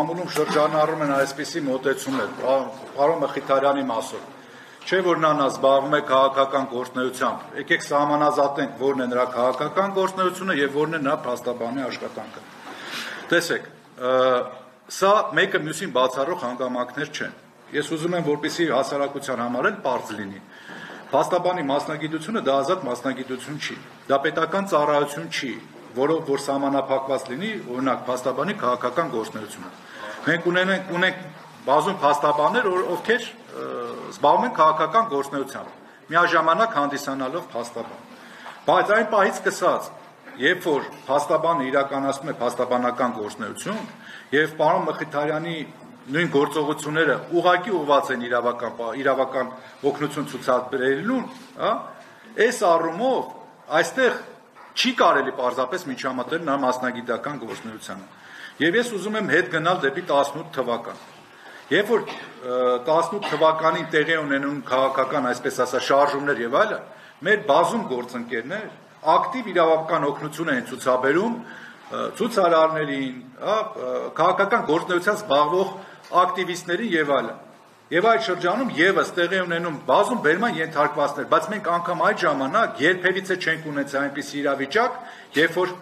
մամուլում շրջանառում են այսպիսի մոտեցումներ, պարոն Մխիթարյանի մասով, չէ որ նա զբաղվում է քաղաքական գործունեությամբ, եկեք սահմանազատենք որն է նրա քաղաքական գործունեությունը եւ որն է նա փաստաբանի աշխատանքը։ Տեսեք, սա մեկը մյուսին բացառող հանգամանքներ չեն։ Ես ուզում եմ, որպեսզի հասարակության համար էլ պարզ լինի։ Փաստաբանի մասնագիտությունը դա ազատ մասնագիտություն չի, դա պետական ծառայություն չի, որով որ սահմանափակված լինի, օրինակ փաստաբանի քաղաքական գործունեությունը։ Մենք ունենք բազում փաստաբաններ, ովքեր զբաղվում են քաղաքական գործունեությամբ, միաժամանակ հանդիսանալով փաստաբան։ Բայց այն պահից սկսած, երբ որ փաստաբանը իրականացնում է փաստաբանական գործունեություն, եւ պարոն Մխիթարյանի նույն գործողությունները ուղղակի ուղղված են իրավական օգնություն ցուցաբերելուն, այս առումով այստեղ չի կարելի պարզապես միջամտել նա մասնագիտական գործունեությանը։ Եվ ես ուզում եմ հետ գնալ դեպի 18 թվական։ Երբ որ 18 թվականին տեղի ունենում քաղաքական, այսպես ասած, շարժումներ եւ այլը, մեր բազում գործընկերներ ակտիվ իրավական օգնություն են ցուցաբերում ցուցարարներին, քաղաքական գործունեությամբ զբաղվող ակտիվիստներին եւ այլն։ Եվ այդ շրջանում եւս տեղի ունենում բազում բերման ենթարկվածներ, բայց մենք անգամ այդ ժամանակ երբևիցե չենք ունեցել այնպիսի իրավիճակ, երբ որ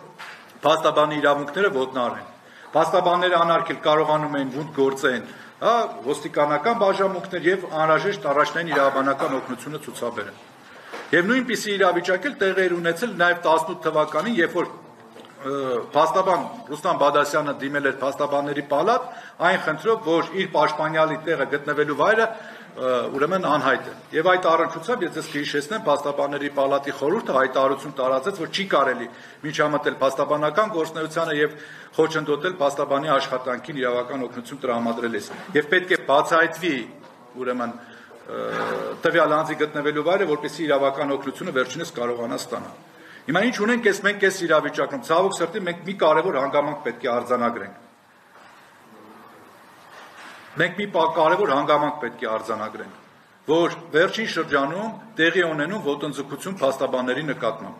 փաստաբանի իրավունքները ոտնահարվեն։ Փաստաբանները անարգել կարողանում են վունդ գործեն, ոստիկանական բաժանմունքներ եւ անհրաժեշտ առաջնային իրավաբանական օգնությունը ցուցաբերեն։ Եվ նույնպիսի իրավիճակ էլ տեղի էր ունեցել նաեւ 18 թվականին, երբ որ փաստաբան Ռուստամ Բադասյանը դիմել էր փաստաբանների պալատ, այն խնդրով, որ իր պաշտպանյալի տեղը գտնվելու վայրը ուրեմն անհայտ է։ Եվ այդ առնչությամբ ես կհիշեցնեմ, փաստաբանների պալատի խորհուրդը հայտարարություն տարածեց, որ չի կարելի միջամտել փաստաբանական գործունեությանը եւ խոչընդոտել փաստաբանի աշխատանքին իրավական օգնություն տրամադրելիս։ Եվ պետք է բացահայտվի ուրեմն տվյալ անձի գտնվելու վայրը, որպեսզի իրավական օգնությունը վերջինս կարողանա ստանալ։ Հիմա ինչ ունենք մենք այս իրավիճակում, ցավոք սրտի մենք մի կարևոր հանգամանք պետք է արձանագրենք։ Մենք մի կարևոր հանգամանք պետք է արձանագրենք, որ վերջին շրջանում տեղի ունենում ոտնձգություն փաստաբանների նկատմամբ,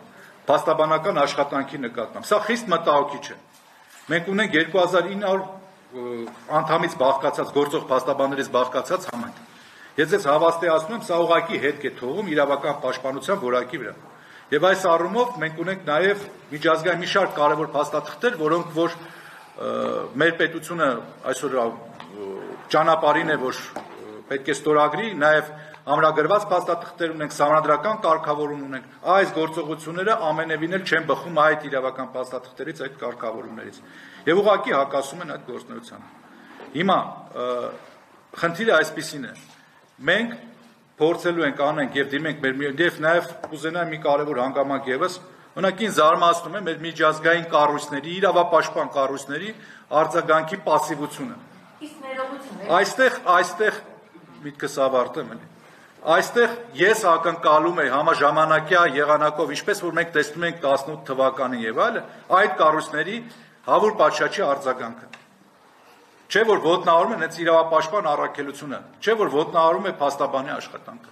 փաստաբանական աշխատանքի նկատմամբ։ Սա խիստ մտահոգիչ է։ Մենք ունենք 2900 անդամից բաղկացած գործող փաստաբաններից բաղկացած համայնք։ Ես ձեզ հավաստիացնում եմ, սա ուղղակի հետք է թողում իրավական պաշտպանության որակի վրա։ Եվ այս առումով մենք ունենք նաև միջազգային մի շարք կարևոր փաստաթղթեր, որոնք որ մեր պետությունը այսօր ճանապարհին է, որ պետք է ստորագրի, նաև ամրագրված փաստաթղթեր ունենք, սահմանադրական կարգավորում ունենք։ Այս գործողությունները ամենևին էլ չեն բխում այդ իրավական փաստաթղթերից, այդ կարգավորումներից։ Եվ ուղղակի հակասում են այդ գործունեությանը։ Հիմա խնդիրը այսպիսին է։ Մենք փորձելու ենք անենք եւ դիմենք մեր եւ նաեւ կուզենամ մի կարեւոր հանգամանք եւս, օրինակին զարմացնում է մեր միջազգային կառույցների, իրավապաշտպան կառույցների արձագանքի պասիվությունը։ Իսկ ներողություն։ Այստեղ միտքս ավարտեմ էլի։ Այստեղ ես ակնկալում եմ համաժամանակյա եղանակով, ինչպես որ մենք տեսնում ենք 18 թվականին եւ այլը, այդ կառույցների հավուր պատշաճի արձագանքը։ Չէ որ ոտնահարում են հենց իրավապաշտպան առաքելությունը, չէ որ ոտնահարում է փաստաբանի աշխատանքը։